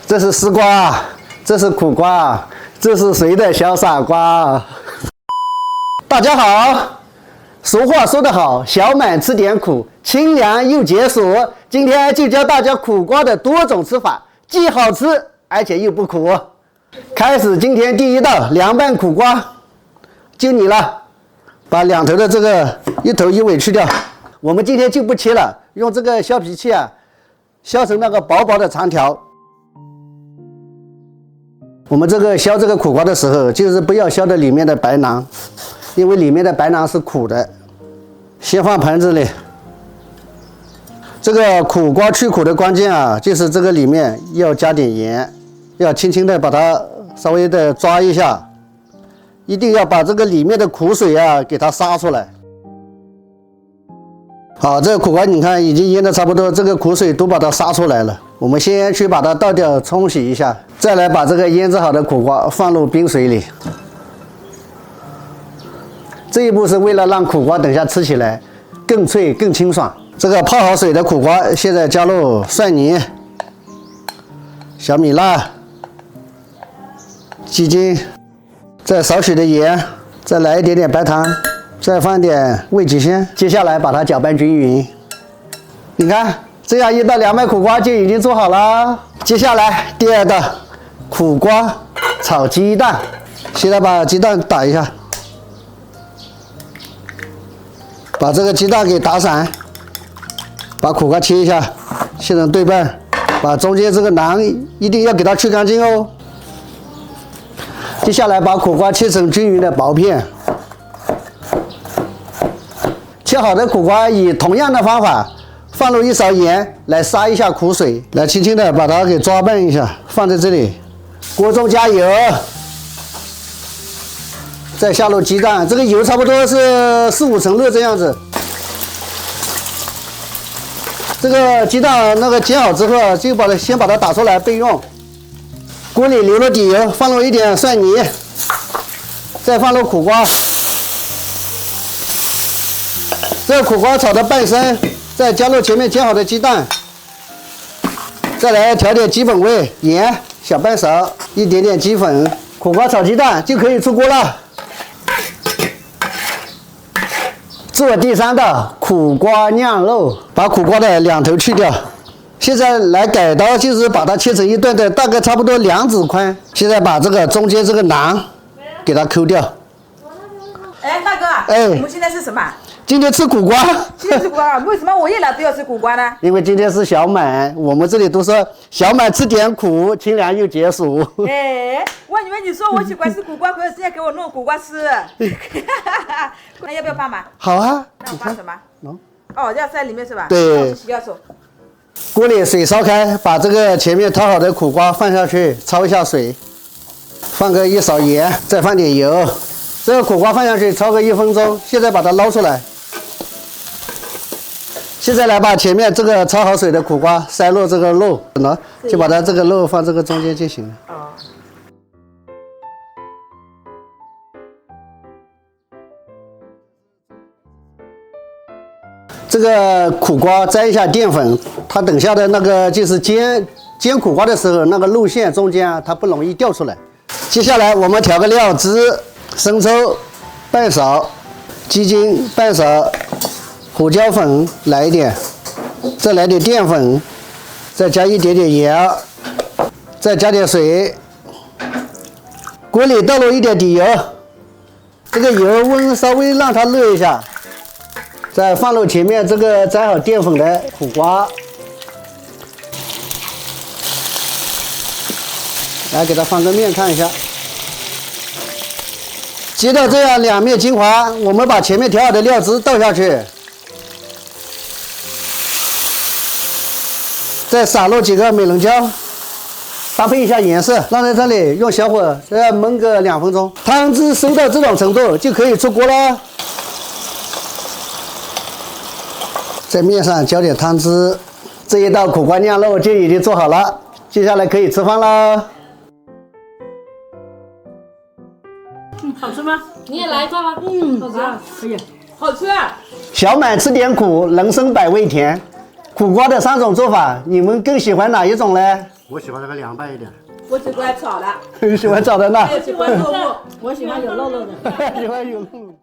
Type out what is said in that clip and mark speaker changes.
Speaker 1: 这是丝瓜，这是苦瓜，这是谁的小傻瓜？大家好，俗话说得好，小满吃点苦，清凉又解暑。今天就教大家苦瓜的多种吃法，既好吃而且又不苦。开始今天第一道凉拌苦瓜，就你了，把两头的这个一头一尾去掉。我们今天就不切了，用这个削皮器啊，削成那个薄薄的长条。我们这个削这个苦瓜的时候，就是不要削的里面的白囊，因为里面的白囊是苦的。先放盘子里。这个苦瓜去苦的关键啊，就是这个里面要加点盐，要轻轻的把它稍微的抓一下，一定要把这个里面的苦水啊给它杀出来。好，这个苦瓜你看已经腌的差不多，这个苦水都把它杀出来了。我们先去把它倒掉，冲洗一下，再来把这个腌制好的苦瓜放入冰水里。这一步是为了让苦瓜等下吃起来更脆更清爽。这个泡好水的苦瓜，现在加入蒜泥、小米辣、鸡精，再少许的盐，再来一点点白糖，再放点味极鲜。接下来把它搅拌均匀。你看，这样一道凉拌苦瓜就已经做好了。接下来第二道苦瓜炒鸡蛋，现在把鸡蛋打一下，把这个鸡蛋给打散，把苦瓜切一下，切成对半，把中间这个囊一定要给它去干净哦。接下来把苦瓜切成均匀的薄片。切好的苦瓜以同样的方法放入一勺盐来杀一下苦水，来轻轻的把它给抓拌一下，放在这里。锅中加油，再下入鸡蛋，这个油差不多是4、5成热这样子。这个鸡蛋那个煎好之后，就先把它打出来备用。锅里留了底油，放入一点蒜泥，再放入苦瓜。这个苦瓜炒到半生，再加入前面煎好的鸡蛋，再来调点基本味，盐小半勺，一点点鸡粉，苦瓜炒鸡蛋就可以出锅了。做第三道苦瓜酿肉，把苦瓜的两头去掉。现在来改刀，就是把它切成一段的，大概差不多2指宽。现在把这个中间这个囊给它抠掉。
Speaker 2: 哎，大哥，我们现在是什么？
Speaker 1: 今天吃苦瓜。
Speaker 2: 今天吃苦瓜，为什么我一来都要吃苦瓜呢？
Speaker 1: 因为今天是小满，我们这里都说小满吃点苦，清凉又解暑。
Speaker 2: 哎，我以为你说我喜欢吃苦瓜，可是现在给我弄苦瓜吃。那要不要放嘛？
Speaker 1: 好啊。
Speaker 2: 那我放什么？哦，要在里面是吧？
Speaker 1: 对。
Speaker 2: 洗掉手。
Speaker 1: 锅里水烧开，把这个前面掏好的苦瓜放下去，焯一下水，放个1勺盐，再放点油。这个苦瓜放下去焯个1分钟，现在把它捞出来。现在来把前面这个焯好水的苦瓜塞入这个肉，就把它这个肉放这个中间就行了。哦。这个苦瓜沾一下淀粉，它等下的那个就是煎苦瓜的时候，那个肉馅中间啊，它不容易掉出来。接下来我们调个料汁，生抽半勺，鸡精半勺，胡椒粉来一点，再来点淀粉，再加一点点盐，再加点水。锅里倒入一点底油，这个油温稍微让它热一下。再放入前面这个沾好淀粉的苦瓜，来给它翻个面看一下。接到这样两面金黄，我们把前面调好的料汁倒下去，再撒入几个美人椒，搭配一下颜色，放在这里用小火再焖个2分钟。汤汁收到这种程度就可以出锅了。在面上浇点汤汁，这一道苦瓜酿肉就已经做好了，接下来可以吃饭了。
Speaker 3: 好吃吗？你也来一块吗？好吃啊，可以，好吃啊。
Speaker 1: 小满吃点苦，人生百味甜。苦瓜的3种做法，你们更喜欢哪一种呢？我喜欢这个凉拌一点。
Speaker 2: 我喜欢炒的，
Speaker 1: 喜欢炒的那
Speaker 2: 我，也喜欢肉末，我喜欢有肉肉的。
Speaker 1: 喜欢有肉。